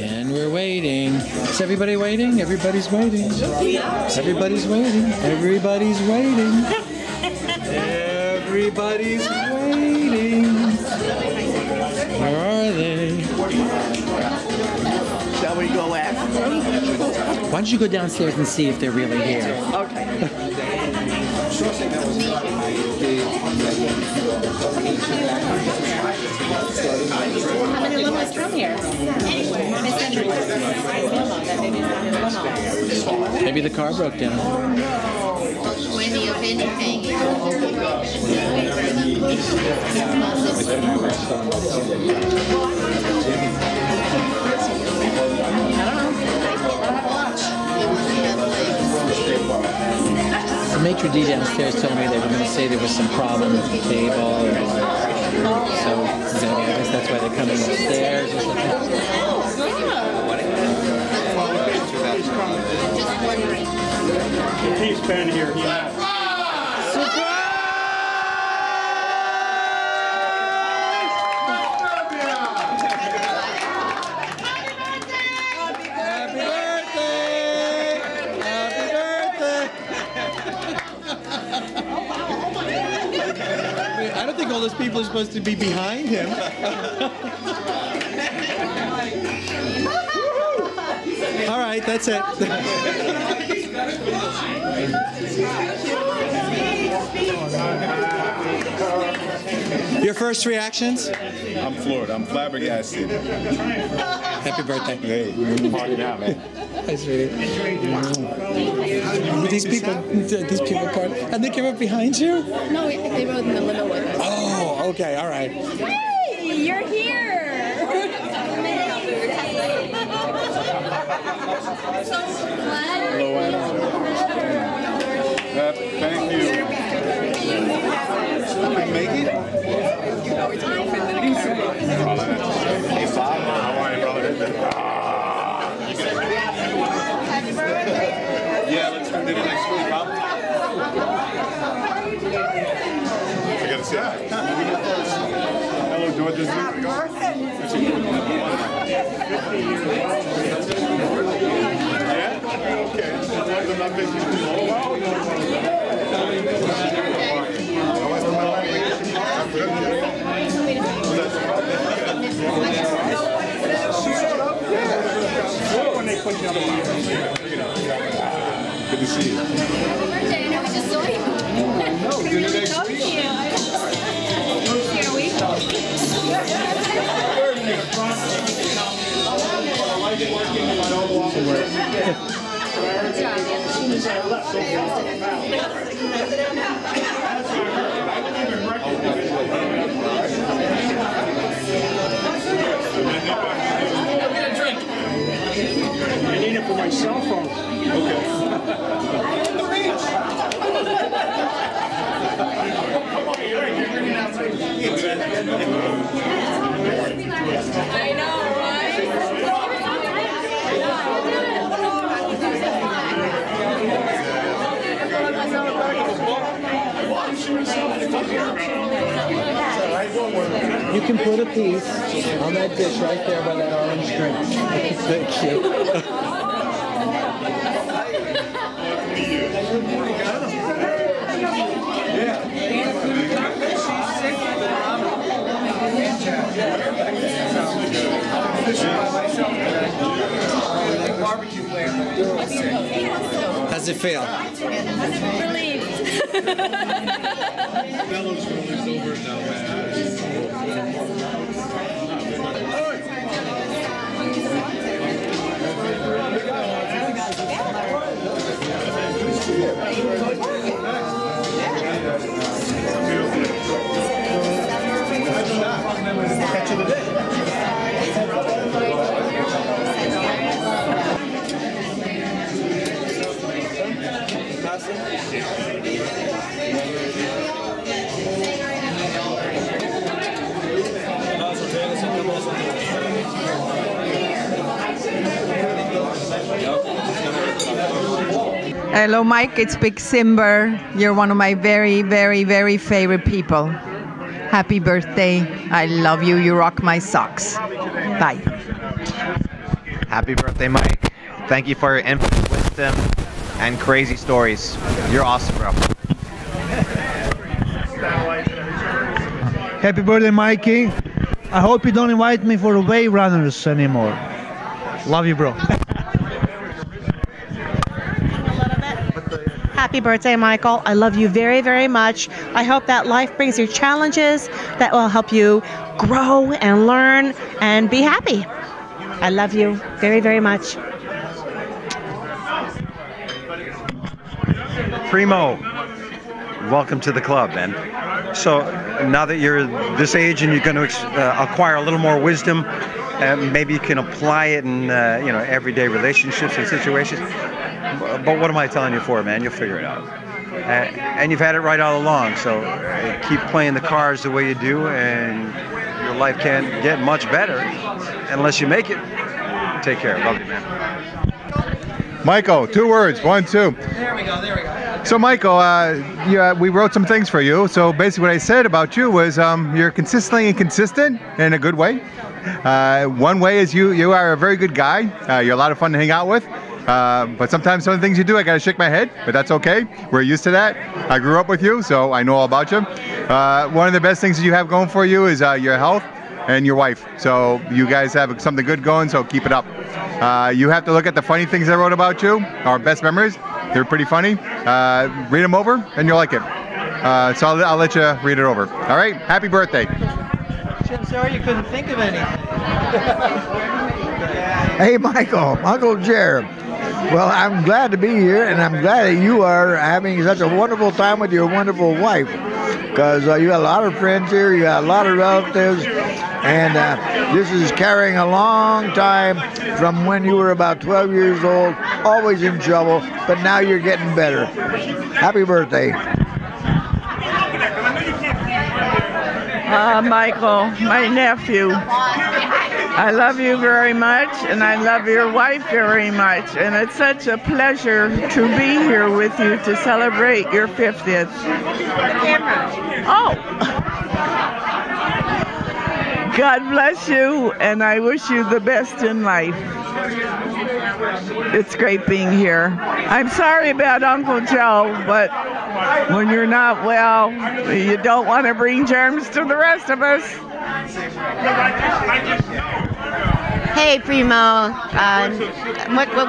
And we're waiting. Is everybody waiting? Everybody's waiting. Everybody's waiting. Everybody's waiting. Everybody's waiting. Where are they? Shall we go after? Why don't you go downstairs and see if they're really here? Okay. How many limos come here? Maybe the car broke down. When the event is hanging. The maitre d' downstairs told me they were going to say there was some problem with the table. So maybe I guess that's why they're coming upstairs or something. He's been here. I don't think all those people are supposed to be behind him. All right, that's it. Your first reactions? I'm floored. I'm flabbergasted. Happy birthday. Hey, party now, man. Hi, sweetie. These people part, and they came up behind you? No, they rode in the limo with us. Oh, okay, all right. Hey, you're here. So glad. Hello, Adam. Thank you. You can make it? Hey, Bob. How are you, brother? Happy birthday. Yeah, let's do dinner next week, huh? I gotta say hi. Hello, George. Happy birthday. Yeah? Okay. I'm not busy. Good to see you. Happy birthday. I know we just saw you. No, dinner next Talk to week. you. Here a week. I need it for my cell phone. Okay. I know, right? You can put a piece on that dish right there by that orange drink. Thank you. How's it feel? Relieved. Catch you today. Hello, Mike. It's Big Simber. You're one of my very, very, very favorite people. Happy birthday. I love you. You rock my socks. Bye. Happy birthday, Mike. Thank you for your infinite wisdom and crazy stories. You're awesome, bro. Happy birthday, Mikey. I hope you don't invite me for wave runners anymore. Love you, bro. Happy birthday, Michael. I love you very, very much. I hope that life brings you challenges that will help you grow and learn and be happy. I love you very, very much. Primo, welcome to the club, man. So now that you're this age and you're going to acquire a little more wisdom, maybe you can apply it in everyday relationships and situations. But what am I telling you for, man? You'll figure it out. And you've had it right all along, so keep playing the cards the way you do, and your life can't get much better unless you make it. Take care. Love you, man. Michael, 2 words. 1, 2. There we go. So, Michael, we wrote some things for you. So, basically, what I said about you was you're consistently inconsistent in a good way. One way is you are a very good guy. You're a lot of fun to hang out with. But sometimes some of the things you do, I gotta shake my head, but that's okay. We're used to that. I grew up with you, so I know all about you. One of the best things that you have going for you is your health and your wife. So you guys have something good going, so keep it up. You have to look at the funny things I wrote about you, our best memories. They're pretty funny. Read them over, and you'll like it. So I'll let you read it over. All right? Happy birthday. I'm sorry you couldn't think of anything. Hey, Michael, Uncle Jared. Well, I'm glad to be here, and I'm glad that you are having such a wonderful time with your wonderful wife, because you got a lot of friends here, you got a lot of relatives, and this is carrying a long time from when you were about 12 years old, always in trouble, but now you're getting better. Happy birthday. Michael, my nephew. I love you very much, and I love your wife very much, and it's such a pleasure to be here with you to celebrate your 50th. Oh! God bless you, and I wish you the best in life. It's great being here. I'm sorry about Uncle Joe, but when you're not well, you don't want to bring germs to the rest of us. Hey, Primo.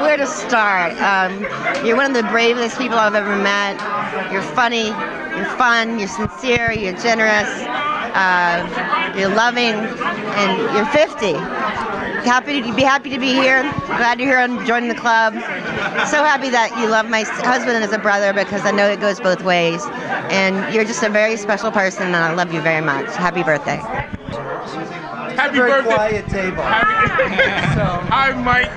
Where to start? You're one of the bravest people I've ever met. You're funny, you're fun, you're sincere, you're generous, you're loving, and you're 50. Happy to be here. Glad you're here and joining the club. So happy that you love my husband as a brother, because I know it goes both ways. And you're just a very special person, and I love you very much. Happy birthday. Happy birthday. Quiet table. Hi, Mike.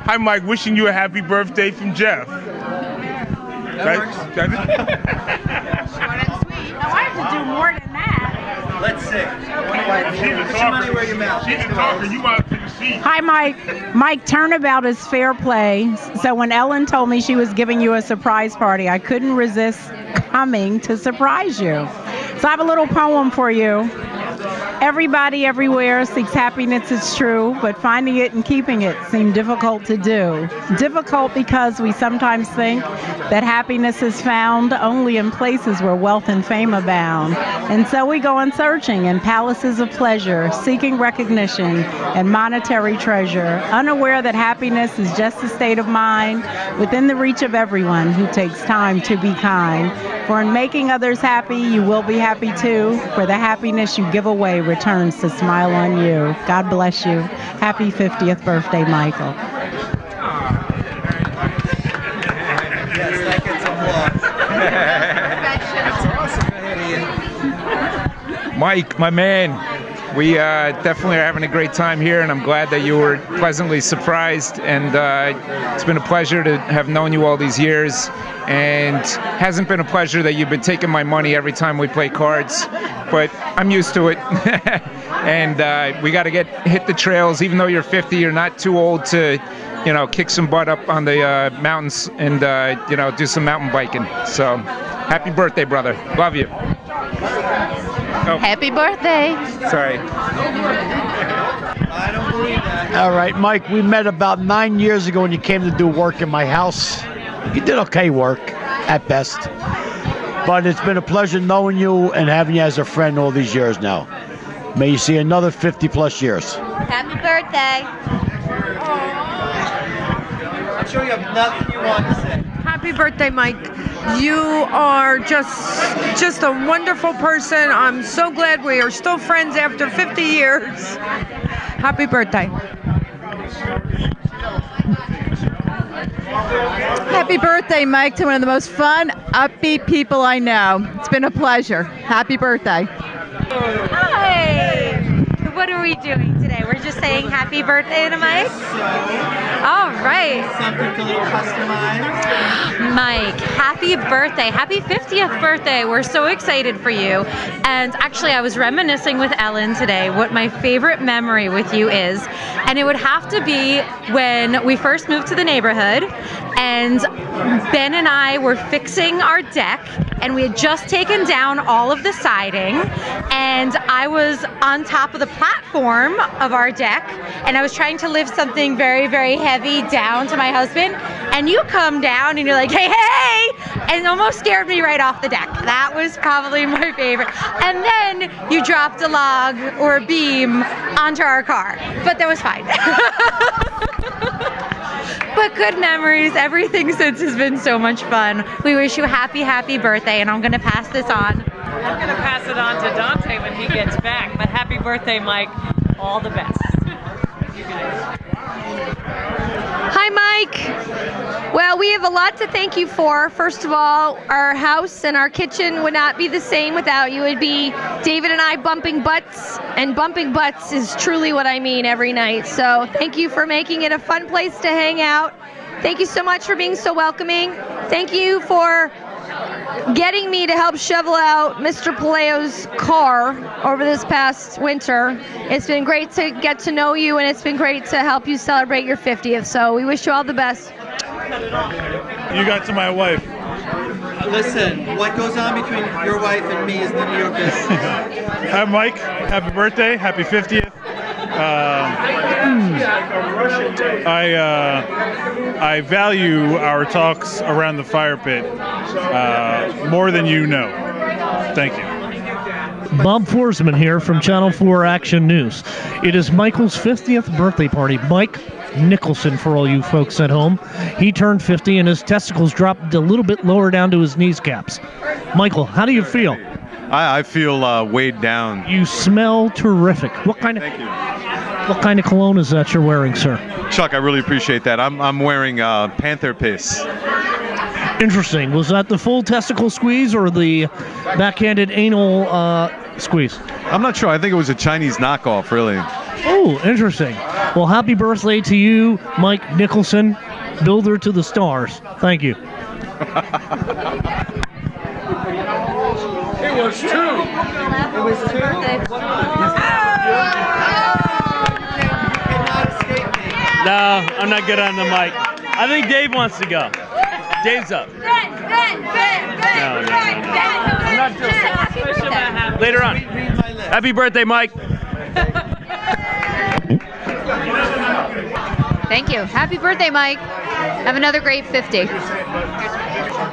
Hi, Mike. Wishing you a happy birthday from Jeff. That works. Short and sweet. No, I have to do more than that. Let's sing. Put your money where your mouth is. You want to see. Hi, Mike. Mike, turnabout is fair play. So when Ellen told me she was giving you a surprise party, I couldn't resist coming to surprise you. So I have a little poem for you. Everybody everywhere seeks happiness, it's true, but finding it and keeping it seem difficult to do. Difficult because we sometimes think that happiness is found only in places where wealth and fame abound. And so we go on searching in palaces of pleasure, seeking recognition and monetary treasure, unaware that happiness is just a state of mind within the reach of everyone who takes time to be kind. For in making others happy, you will be happy too, for the happiness you give away returns to smile on you. God bless you. Happy 50th birthday, Michael. Yes, that gets applause. Mike, my man, we definitely are having a great time here, and I'm glad that you were pleasantly surprised. And it's been a pleasure to have known you all these years. And hasn't been a pleasure that you've been taking my money every time we play cards, but I'm used to it. And we got to hit the trails. Even though you're 50, you're not too old to you know, kick some butt up on the mountains and, you know, do some mountain biking. So, happy birthday, brother. Love you. Oh. Happy birthday. Sorry. All right, Mike, we met about 9 years ago when you came to do work in my house. You did okay work, at best. But it's been a pleasure knowing you and having you as a friend all these years now. May you see another 50 plus years. Happy birthday. I'm sure you have nothing you want to say. Happy birthday, Mike. You are just a wonderful person. I'm so glad we are still friends after 50 years. Happy birthday. Happy birthday, Mike, to one of the most fun, upbeat people I know. It's been a pleasure. Happy birthday. Hi! What are we doing today? We're just saying happy birthday to Mike? All right. Something a little customized. Mike, happy birthday. Happy 50th birthday. We're so excited for you. And actually, I was reminiscing with Ellen today what my favorite memory with you is. And it would have to be when we first moved to the neighborhood and Ben and I were fixing our deck and we had just taken down all of the siding and I was on top of the platform of our deck and I was trying to lift something very, very heavy down to my husband and you come down and you're like, hey, hey, and almost scared me right off the deck. That was probably my favorite. And then you dropped a log or a beam onto our car, but that was fine. But good memories. Everything since has been so much fun. We wish you a happy, happy birthday, and I'm going to pass this on. I'm going to pass it on to Dante when he gets back. But happy birthday, Mike. All the best. Hi, Mike. Well, we have a lot to thank you for. First of all, our house and our kitchen would not be the same without you. It would be David and I bumping butts, and bumping butts is truly what I mean every night. So thank you for making it a fun place to hang out. Thank you so much for being so welcoming. Thank you for getting me to help shovel out Mr. Palaio's car over this past winter. It's been great to get to know you, and it's been great to help you celebrate your 50th. So we wish you all the best. You got to my wife. Listen, what goes on between your wife and me is none of your business. Hi, Mike. Happy birthday. Happy 50th. I value our talks around the fire pit more than you know. Thank you. Bob Forsman here from Channel 4 Action News. It is Michael's 50th birthday party. Mike Nicholson, for all you folks at home. He turned 50 and his testicles dropped a little bit lower down to his knees caps. Michael, how do you feel? I feel weighed down. You smell terrific. What kind of cologne is that you're wearing, sir? Chuck, I really appreciate that. I'm wearing Panther piss. Interesting. Was that the full testicle squeeze or the backhanded anal squeeze? I'm not sure. I think it was a Chinese knockoff, really. Oh, interesting. Well, happy birthday to you, Mike Nicholson, builder to the stars. Thank you. It was two. It was two. No, I'm not good on the mic. I think Dave wants to go. Dave's up. No. I'm not doing later on. Happy birthday, Mike. Thank you. Happy birthday, Mike. Have another great 50.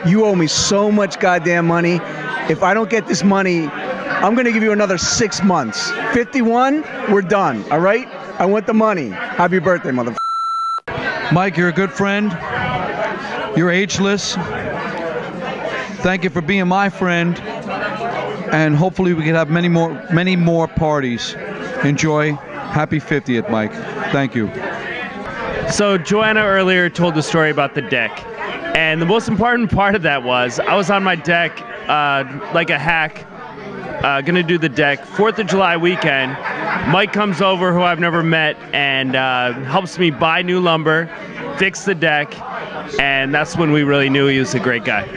You owe me so much goddamn money. If I don't get this money, I'm going to give you another 6 months. 51, we're done, all right? I want the money. Happy birthday, motherfucker. Mike, you're a good friend. You're ageless. Thank you for being my friend. And hopefully we can have many more parties. Enjoy. Happy 50th, Mike. Thank you. So Joanna earlier told the story about the deck. And the most important part of that was I was on my deck like a hack, gonna do the deck. 4th of July weekend. Mike comes over, who I've never met, and helps me buy new lumber, fix the deck, and that's when we really knew he was a great guy.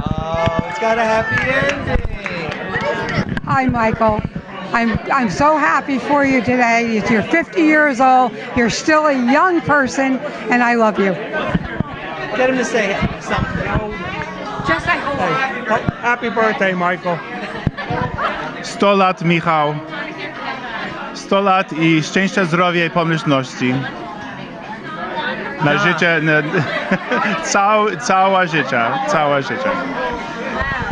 Oh, it's got a happy ending. Hi, Michael. I'm so happy for you today. You're 50 years old. You're still a young person, and I love you. Get him to say something. Just say hello. Happy birthday, Michael. 100 lat, Michał. 100 lat i szczęścia, zdrowia i pomyślności. Na życie, cała życia.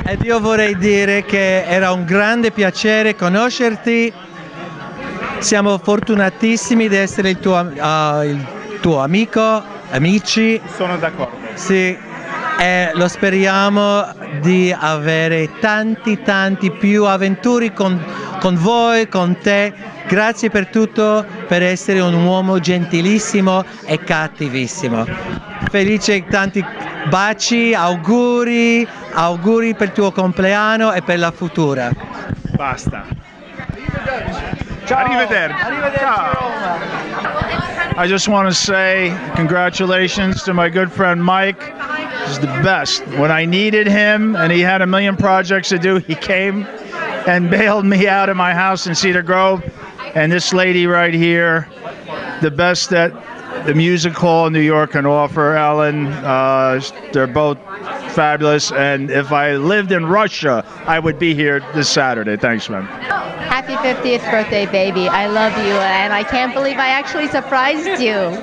Ed io vorrei dire che era un grande piacere conoscerti. Siamo fortunatissimi di essere il tuo amico, amici. Sono d'accordo. Sì, e lo speriamo di avere tanti più avventure con voi, con te. Grazie per tutto, per essere un uomo gentilissimo e cattivissimo. Felice, tanti baci, auguri per il tuo compleanno e per la futura. Basta. Ciao. Arrivederci. Ciao. I just want to say congratulations to my good friend Mike. He's the best. When I needed him and he had a million projects to do, he came and bailed me out of my house in Cedar Grove. And this lady right here, the best that the music hall in New York can offer, Ellen. They're both fabulous. And if I lived in Russia, I would be here this Saturday. Thanks, man. Happy 50th birthday, baby. I love you, and I can't believe I actually surprised you.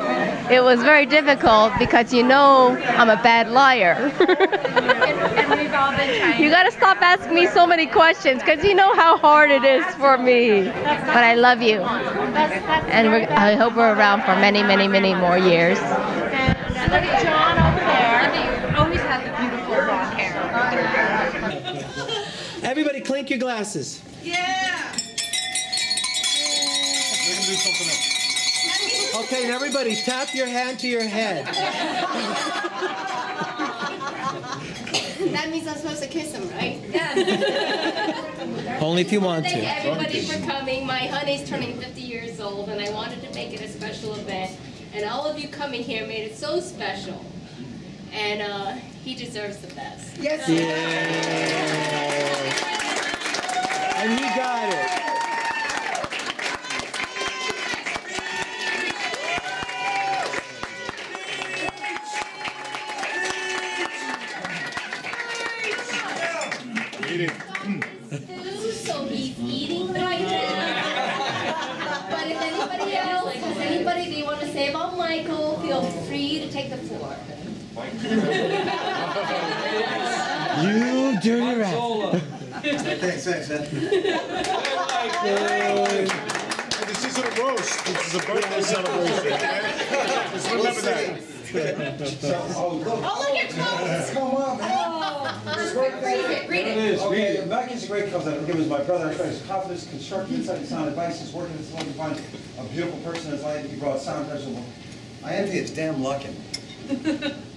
It was very difficult because you know I'm a bad liar. You gotta stop asking me so many questions because you know how hard it is for me. But I love you. And I hope we're around for many more years. And look at John over there. Always had the beautiful blonde hair. Everybody clink your glasses. Okay, and everybody tap your hand to your head. That means I'm supposed to kiss him, right? Only if you want to. Thank everybody for coming. My honey's turning 50 years old, and I wanted to make it a special event. And all of you coming here made it so special. And he deserves the best. Yes. And he got it. So he's eating right now. But if anybody else has anybody they want to say about Michael, feel free to take the floor. You dirty rat. Thanks, man. This isn't a roast. This is a birthday celebration. Just remember that. Oh, look at clothes. Come on, man. Read it. Okay, Mike is a great cousin. I give him my brother. I try his confidence, constructive insight, and sound advice. He's working as long to find a beautiful person in his life. He brought sound personal. I envy his damn luck in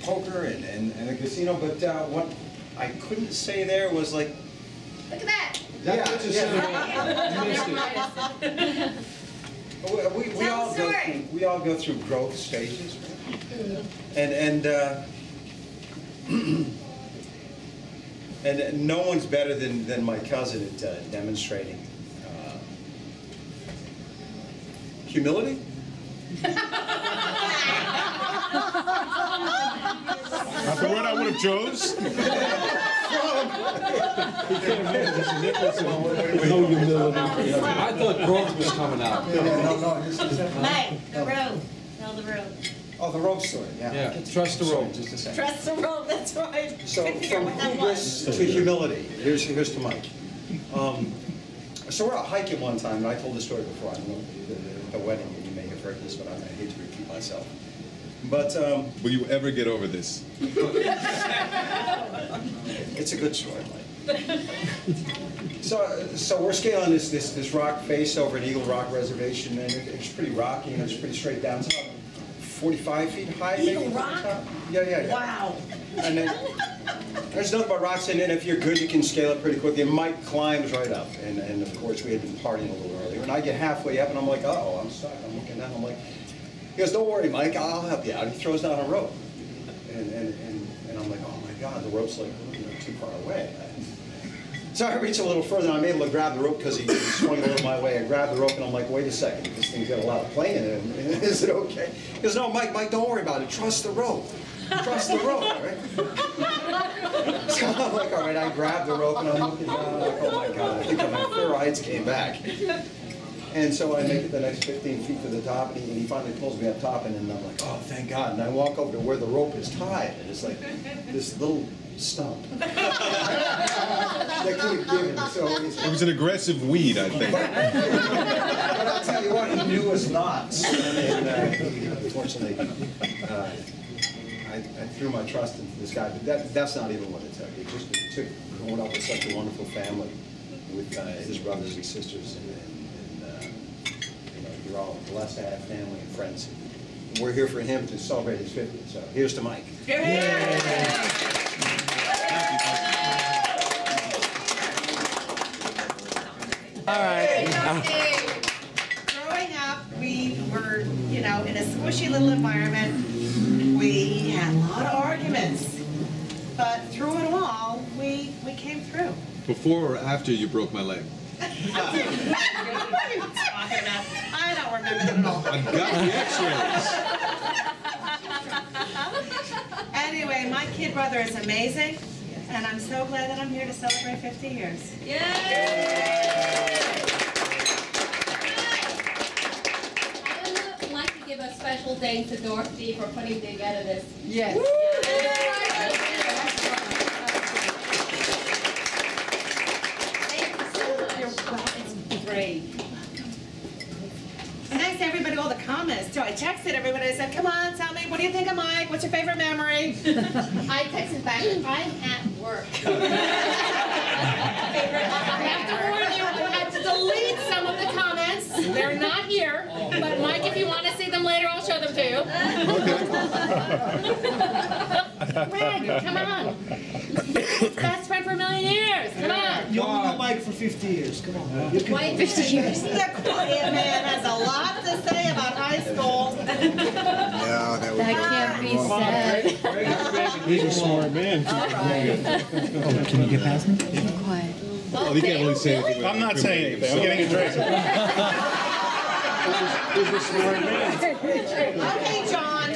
poker and the casino, but what I couldn't say there was like, look at that. We all go through growth stages, and no one's better than my cousin at demonstrating humility. Not the word I would have chose. No humility. I thought growth was coming out. Mike, the road. Tell the road. Oh, the rope story. Yeah. Trust the rope. Just a second. Trust the road. That's right. So from hubris to humility. Here's to Mike. So we're out hiking one time, and I told the story before. I don't know the wedding. You may have heard this, but I hate to repeat myself. But will you ever get over this? It's a good story, Mike. So we're scaling this rock face over an Eagle Rock reservation, and it's pretty rocky and it's pretty straight down. It's about 45 feet high. Eagle maybe. Rock? Yeah. Wow. And then there's nothing but rocks in it. If you're good, you can scale it pretty quickly. And Mike climbs right up, and of course we had been partying a little earlier. And I get halfway up, and I'm like, oh, I'm stuck. I'm looking down. I'm like. He goes, don't worry, Mike, I'll help you out. He throws down a rope. And I'm like, oh my God, the rope's like too far away. So I reach a little further, and I'm able to grab the rope because he swung a little my way. I grab the rope, and I'm like, wait a second, this thing's got a lot of play in it. Is it okay? He goes, no, Mike, don't worry about it. Trust the rope. Trust the rope, all right? So I'm like, all right, I grab the rope, and I'm looking down, and I'm like, oh my God, I think my clear eyes came back. And so I make it the next 15 feet to the top, and he finally pulls me up top, and then I'm like, oh, thank God. And I walk over to where the rope is tied, and it's like this little stump. They could have given, so it was an aggressive weed, I think. But I'll tell you what, he knew us knots. And unfortunately, I threw my trust into this guy, but that's not even what it took. It took growing up with such a wonderful family, with his brothers and sisters, and you're all blessed to have family and friends. We're here for him to celebrate his 50th, so here's to Mike. All right. Growing up, we were, in a squishy little environment. We had a lot of arguments, but through it all, we came through. Before or after you broke my leg? What are you talking about? I don't remember that at all. I've got the x-rays. Anyway, my kid brother is amazing, and I'm so glad that I'm here to celebrate 50 years. I would like to give a special thanks to Dorothy for putting together this. Yes. Great. Thanks to everybody, all the comments too. I texted everybody. I said, come on, tell me, what do you think of Mike? What's your favorite memory? I texted back, I'm at work. I have to warn you, I had to delete some of the comments. They're not here. But Mike, if you want to see them later, I'll show them to you. Greg, come on. Best friend for a million years. Come on. You only know Mike for 50 years. Come on. Wait, 50 years. The quiet man has a lot to say about high school. That can't be said. He's a smart man. Can you get past me? Quiet. Oh, he can't really say anything. I'm not saying anything. I'm getting a drink. He's a smart man. Okay, John.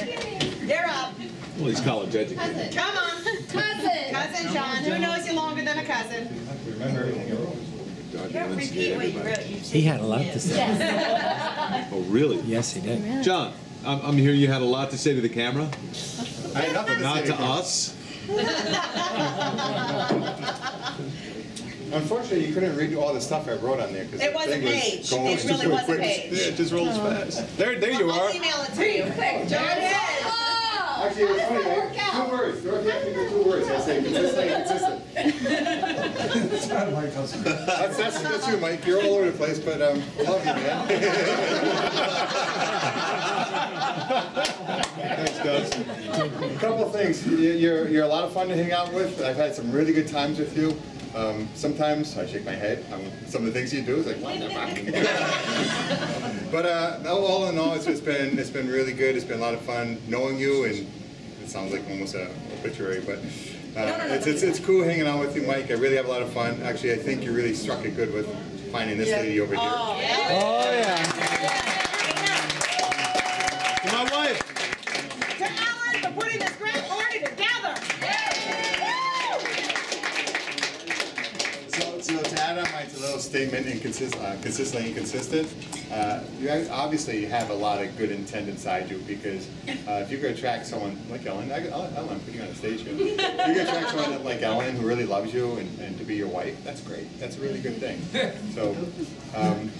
You're up. Well, he's college educated. Come on. Cousin John. Who knows you longer than a cousin? Remember everything you wrote. Don't repeat what you wrote. He had a lot to say. Oh, really? Yes, he did. Really? John, I'm hearing you had a lot to say to the camera. I had nothing to Not say to us. Unfortunately, you couldn't read all the stuff I wrote on there because It was a page. It really was a page. Yeah, it just rolls fast. There you I'll are. email it to you. Quick, John. Actually, it was funny. 2 words. Dorothy asked me for 2 words. I say consistent and consistent. That's you, Mike. You're all over the place, but I love you, man. Thanks, guys. A couple of things. You're a lot of fun to hang out with. I've had some really good times with you. Sometimes I shake my head on some of the things you do. It's like, what the fuck? But all in all, it's been really good. It's been a lot of fun knowing you, and it sounds like almost an obituary, but it's cool hanging out with you, Mike. I really have a lot of fun. Actually, I think you really struck it good with finding this lady over here. Oh, yeah. Oh, yeah. To my wife. To Ellen for putting this great party together. So to add on my little statement, consistently inconsistent, you guys obviously have a lot of good intent inside you, because if you could attract someone like Ellen, Ellen, put you on the stage here. If you could attract someone like Ellen who really loves you and to be your wife, that's great. That's a really good thing. So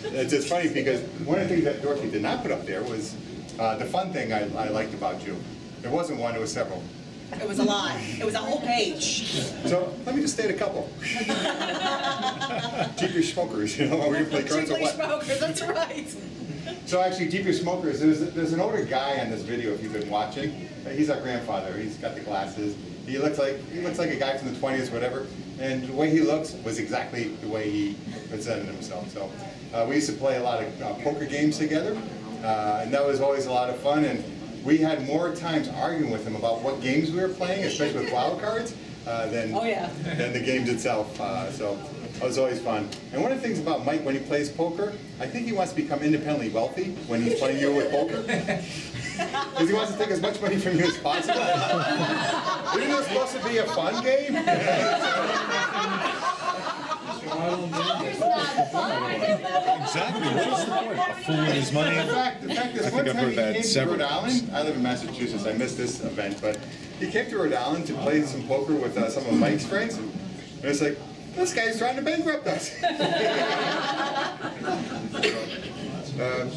it's funny because one of the things that Dorothy did not put up there was the fun thing I liked about you. There wasn't one, there was several. It was a lot. It was a whole page. So let me just state a couple. Jeep your smokers, you know, while we play cards or what? Smokers, that's right. So actually, Jeep your smokers. There's an older guy on this video. If you've been watching, he's our grandfather. He's got the glasses. He looks like a guy from the 20s, whatever. And the way he looks was exactly the way he presented himself. So we used to play a lot of poker games together, and that was always a lot of fun. And we had more times arguing with him about what games we were playing, especially with wild cards, than the games itself. So it was always fun. And one of the things about Mike when he plays poker, I think he wants to become independently wealthy when he's playing you with poker. Because he wants to take as much money from you as possible. Isn't this supposed to be a fun game? Exactly. What is the point? A fool with his money? The fact is, one time he came to Rhode Island. I live in Massachusetts. I missed this event, but he came to Rhode Island to play some poker with some of Mike's friends. And it's like, this guy's trying to bankrupt us.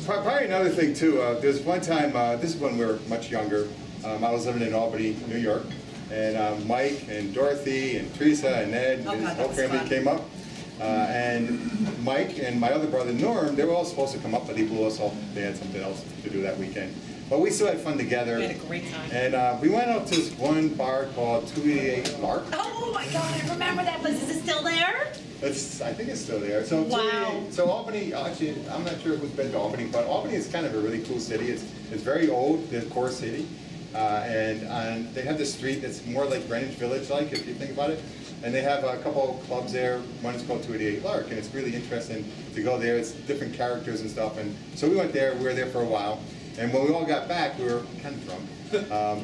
Probably another thing too, there's one time, this is when we were much younger, I was living in Albany, New York, and Mike and Dorothy and Teresa and Ned and his whole family came up. And Mike and my other brother Norm, they were all supposed to come up, but he blew us off. They had something else to do that weekend. But we still had fun together. We had a great time. And we went out to this one bar called 288 Lark. Oh my God, I remember that place. Is it still there? I think it's still there. So wow. So Albany, actually, I'm not sure who's been to Albany, but Albany is kind of a really cool city. It's very old, the core city. And they have this street that's more like Greenwich Village-like, if you think about it. And they have a couple of clubs there. One is called 288 Lark, and it's really interesting to go there. It's different characters and stuff. And so we went there. We were there for a while. And when we all got back, we were kind of drunk.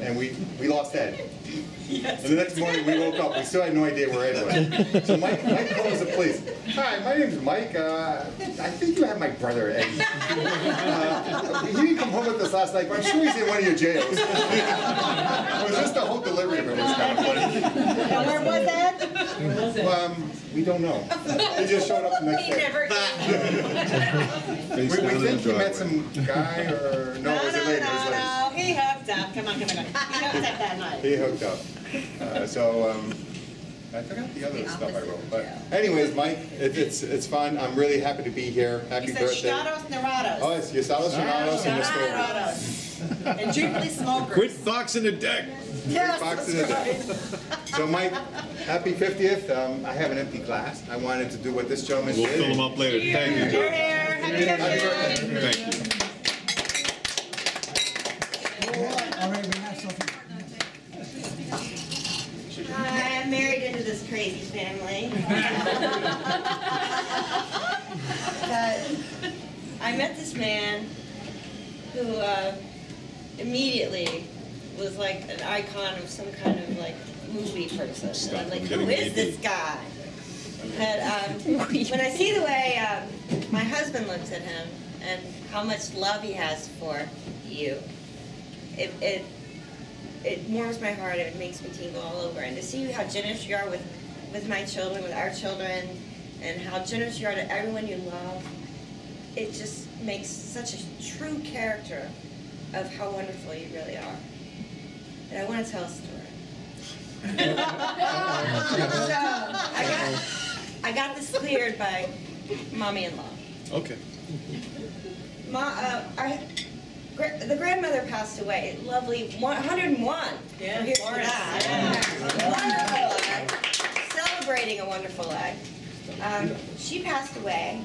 And we lost Ed. Yes, and the next morning we woke up, we still had no idea where Ed was. So Mike calls the police. Hi, my name's Mike. I think you have my brother Ed. He didn't come home with us last night, but I'm sure he's in one of your jails. It was just the whole delivery of it was kind of funny. And where was Ed? We don't know. He just showed up the next day. We think he met some guy or no, was it later? No, he hooked up. Come on. He hooked up that night. He hooked up. I forgot the other stuff I wrote. But anyways, Mike, it's fun. I'm really happy to be here. Happy birthday. Stados Nerados. Oh, it's Stados Nerados and the and Jubilee smokers. Quit boxing the deck. Yes, boxing the deck. So Mike, happy 50th. I have an empty glass. I wanted to do what this gentleman did. We'll fill them up later. Thank you, Joe. Happy birthday. Thank you. I'm married into this crazy family. But I met this man who immediately was like an icon of some kind of like movie person. And I'm like, who is this guy? But when I see the way my husband looks at him and how much love he has for you, it warms my heart and it makes me tingle all over. And to see how generous you are with my children, with our children, and how generous you are to everyone you love, it just makes such a true character of how wonderful you really are. And I want to tell a story. So I got this cleared by mommy-in-law. Okay. The grandmother passed away, lovely, 101. Yeah, here's that. Wonderful life. Celebrating a wonderful life. She passed away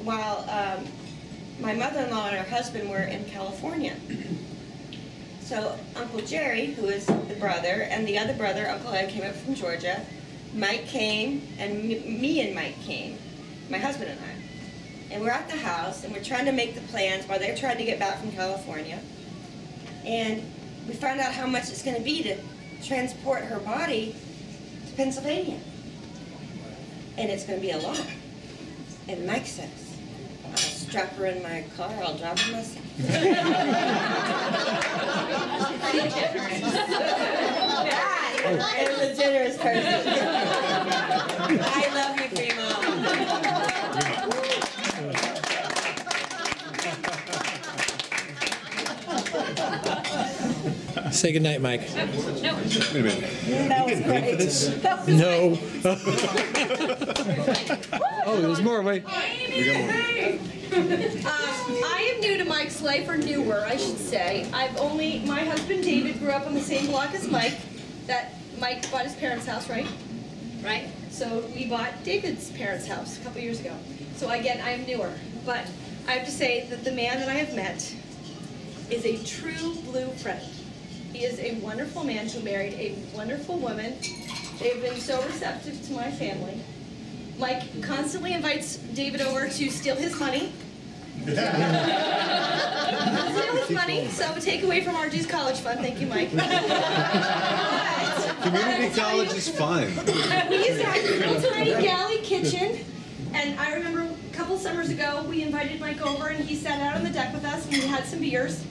while my mother-in-law and her husband were in California. So Uncle Jerry, who is the brother, and the other brother, Uncle Ed, came up from Georgia. Mike came, and me and Mike came, my husband and I. And we're at the house, and we're trying to make the plans while they're trying to get back from California. And we found out how much it's going to be to transport her body to Pennsylvania. And it's going to be a lot. And Mike says, I'll strap her in my car, I'll drive her myself. That is a generous person. I love you, Primo. Say goodnight, Mike. Wait a minute. That was great. For this? No. Oh, there's more. Wait. We got more. I am new to Mike's life, or newer, I should say. My husband David grew up on the same block as Mike. That Mike bought his parents' house, right? Right? So we bought David's parents' house a couple years ago. So again, I am newer. But I have to say that the man that I have met is a true blue friend. He is a wonderful man who married a wonderful woman They've been so receptive to my family. Mike constantly invites David over to steal his money. Steal his money, so take away from RG's college fund. Thank you, Mike. Community college is fun. We used to have a little tiny galley kitchen, and I remember a couple summers ago we invited Mike over, and he sat out on the deck with us, and we had some beers,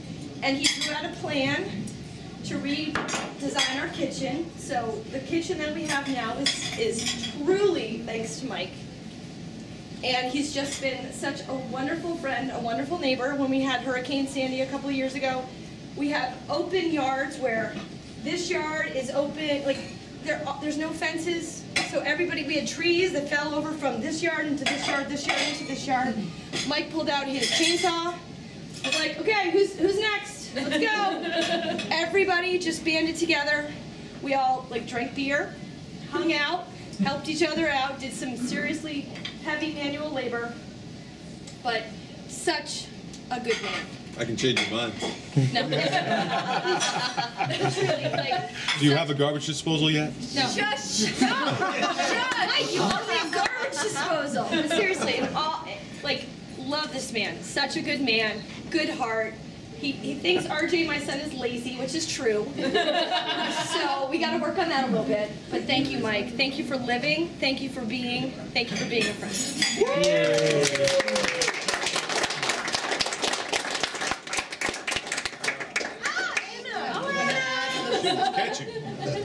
and he drew out a plan to redesign our kitchen. So the kitchen that we have now is truly thanks to Mike. And he's just been such a wonderful friend, a wonderful neighbor. When we had Hurricane Sandy a couple of years ago, we have open yards where this yard is open, like there's no fences. So everybody, we had trees that fell over from this yard into this yard, this yard into this yard. Mike pulled out his chainsaw. I was like, okay, who's next? Let's go. Everybody just banded together. We all drank beer, hung out, helped each other out, did some seriously heavy manual labor, but such a good man. I can change your mind. No. It's really Do you have a garbage disposal yet? no. Shush! No! Shush! Mike, you only have garbage disposal. But seriously, love this man. Such a good man, good heart. He thinks RJ, my son, is lazy, which is true. So we got to work on that a little bit. But thank you, Mike. Thank you for living. Thank you for being a friend.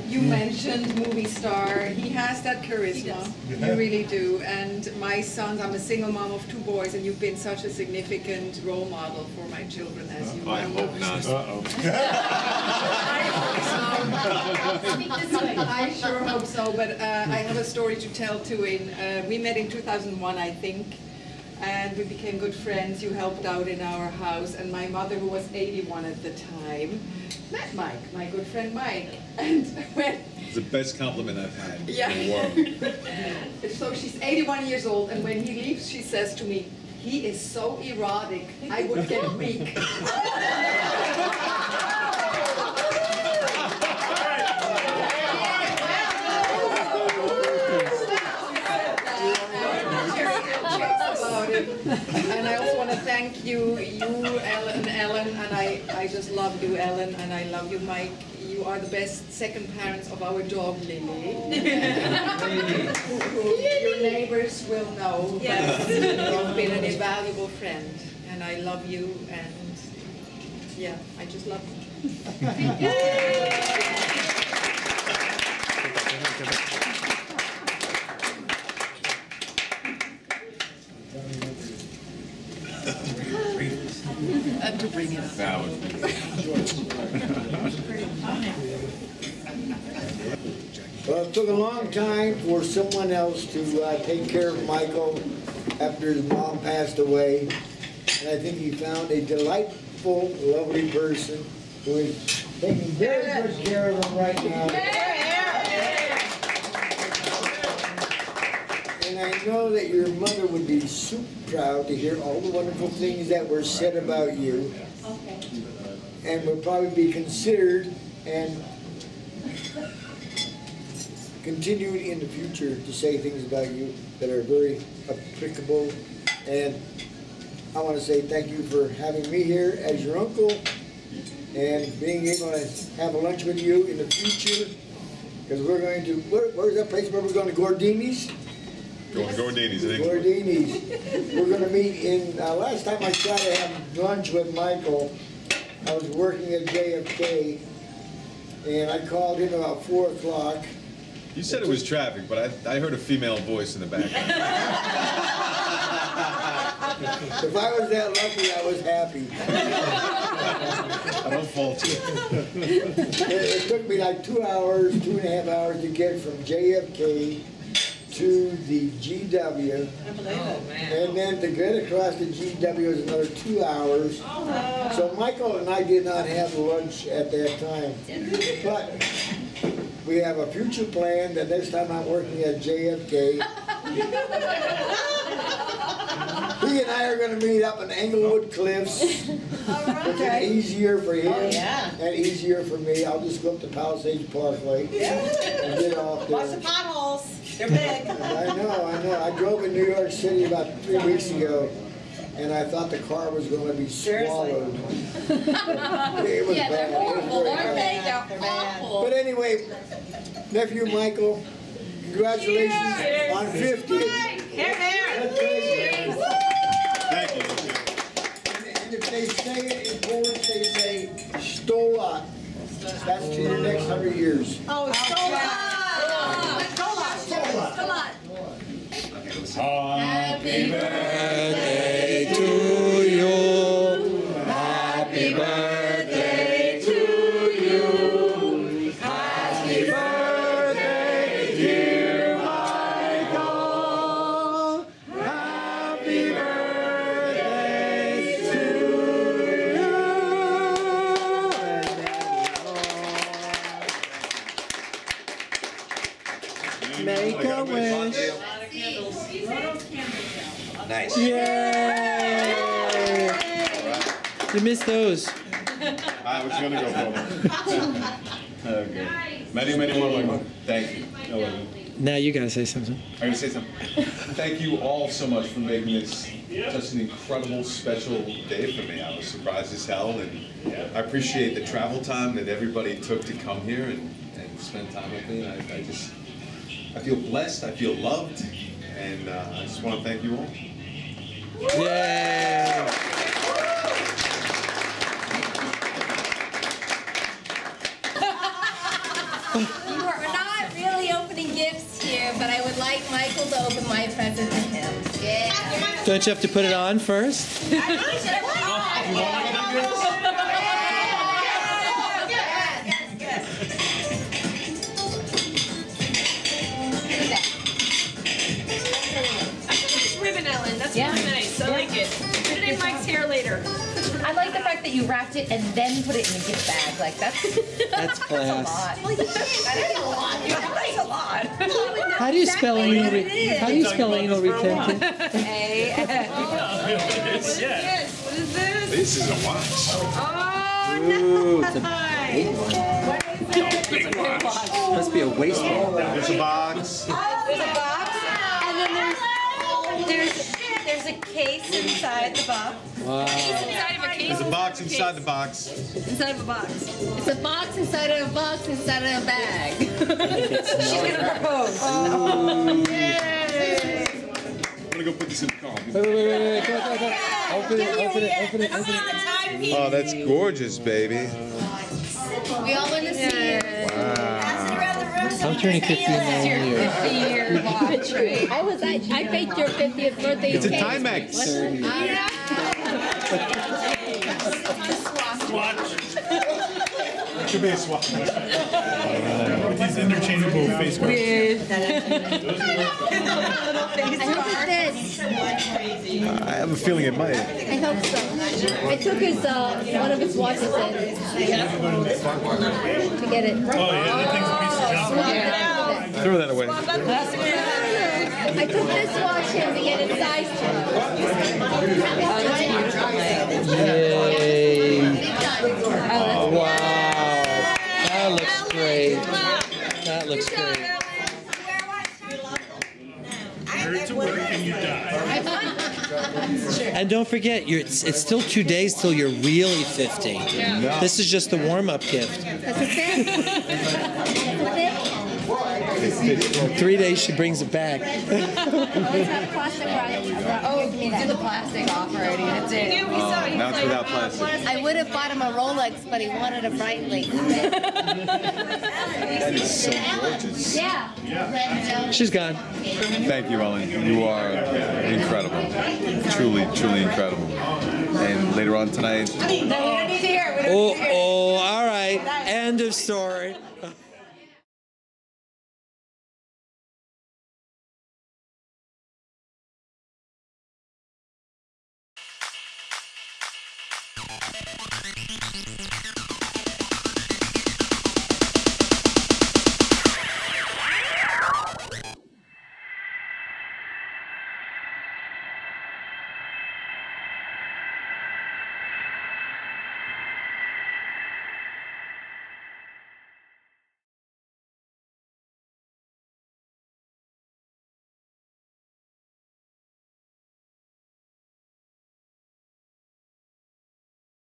You mentioned movie star. He has that charisma. You really do. And my sons, I'm a single mom of 2 boys, and you've been such a significant role model for my children, as you know. I hope not. I sure hope so, but I have a story to tell too. We met in 2001, I think, and we became good friends. You helped out in our house, and my mother, who was 81 at the time, met Mike, my good friend Mike. And when It's the best compliment I've had yeah. in the world. So she's 81 years old, and when he leaves, she says to me, "He is so erotic, I would get weak." And I also want to thank you, Ellen, and I just love you, Ellen, and I love you, Mike. You are the best second parents of our dog, Lily. Who your neighbors will know. Yes. You've been an invaluable friend, and I love you, and yeah, I just love you. To bring it up. Well, it took a long time for someone else to take care of Michael after his mom passed away. And I think he found a delightful, lovely person who is taking very good care of him right now. And I know that your mother would be super proud to hear all the wonderful things that were said about you. And would probably be considered and continued in the future to say things about you that are very applicable. And I want to say thank you for having me here as your uncle and being able to have a lunch with you in the future. Because we're going to, where's that place where we're going to? Gordini's? Gordini's. Gordini's. We're going to meet in, last time I tried to have lunch with Michael, I was working at JFK, and I called in about 4 o'clock. You said it was traffic, but I heard a female voice in the back. If I was that lucky, I was happy. I don't fault you. It took me like 2 hours, 2.5 hours to get from JFK to the GW. And then to get across the GW is another 2 hours. So Michael and I did not have lunch at that time. But we have a future plan that next time I'm working at JFK, he He and I are going to meet up in Englewood Cliffs. It's easier for him and easier for me. I'll just go up to Palisades Parkway and get off there. Watch the potholes. They're big. I know. I drove in New York City about 3 weeks ago, and I thought the car was going to be swallowed. It was Yeah, they're bad. horrible, It was aren't very they? bad. They're awful. But anyway, nephew Michael, congratulations on 50. Thank you. And if they say it in Polish, they say "stola." That's to your next 100 years. Oh, Happy birthday to you. Happy birthday to you. Happy birthday, dear Michael. Happy birthday to you. Make a wish. Nice. Yay! You missed those. I was going to go for Okay. Many more. Thank you. Now you gotta say something. I'm going to say something. Thank you all so much for making this such an incredible, special day for me. I was surprised as hell, and I appreciate the travel time that everybody took to come here and spend time with me. I feel blessed, I feel loved, and I just want to thank you all. Yay! We're not really opening gifts here, but I would like Michael to open my present to him. Yeah. Don't you have to put it on first? That's really nice. I like it. Put it in Mike's hair later. I like the fact that you wrapped it and then put it in a gift bag. Like that's That's class. a lot. Well, that is a lot. That's a lot. How do you spell anal? How do you spell anal retention? What is this? This is a watch. Ooh, it's a big one. Must be a waist ball. There's a box. There's a box, and then there's a case inside the box. Wow. Inside of a case. There's a box inside the box. Inside of a box. It's a box inside of a box inside of a bag. She's gonna propose. I'm gonna go put this in the car. Wait. Come on. Open it. Oh, that's gorgeous, baby. We all want to see it. I'm turning 50 in 9 years. 50-year watch, right? I faked your 50th birthday. It's a cake. Timex. Swatch. It could be a swatch. With these interchangeable face cards. I hope it's this. I have a feeling it might. I hope so. I took his one of his watches in to get it. Oh yeah, that thing's a piece of junk. Throw that away. I took this watch in to get it sized to. Yay! Oh, wow, that looks great. That looks great. To work and you die. And don't forget, it's still 2 days till you're really 50. Yeah. This is just the warm-up gift. That's a tip. That's a tip. 3 days she brings it back. Oh, give me the plastic off already. That's it. Now it's without plastic. I would have bought him a Rolex, but he wanted a Breitling. That is so gorgeous. Yeah. She's gone. Thank you, Ellen. You are incredible. Truly incredible. And later on tonight. No, we don't need to hear it. Oh, all right. End of story.